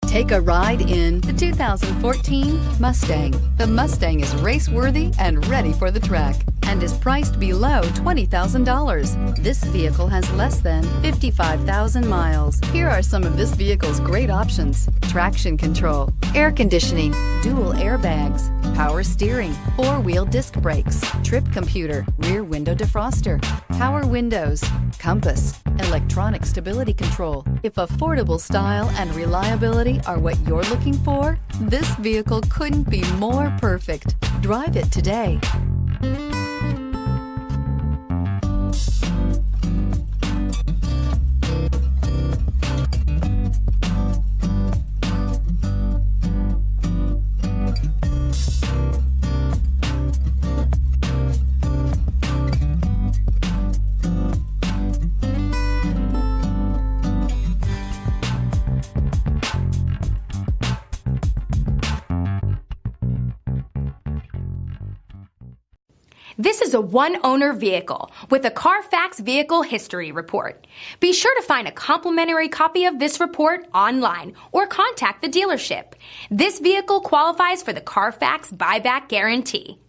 Take a ride in the 2014 Mustang. The Mustang is race-worthy and ready for the track and is priced below $20,000. This vehicle has less than 55,000 miles. Here are some of this vehicle's great options: traction control, air conditioning, dual airbags, power steering, four-wheel disc brakes, trip computer, rear window defroster, power windows, compass, electronic stability control. If affordable style and reliability are what you're looking for, this vehicle couldn't be more perfect. Drive it today. This is a one-owner vehicle with a Carfax Vehicle History Report. Be sure to find a complimentary copy of this report online or contact the dealership. This vehicle qualifies for the Carfax Buyback Guarantee.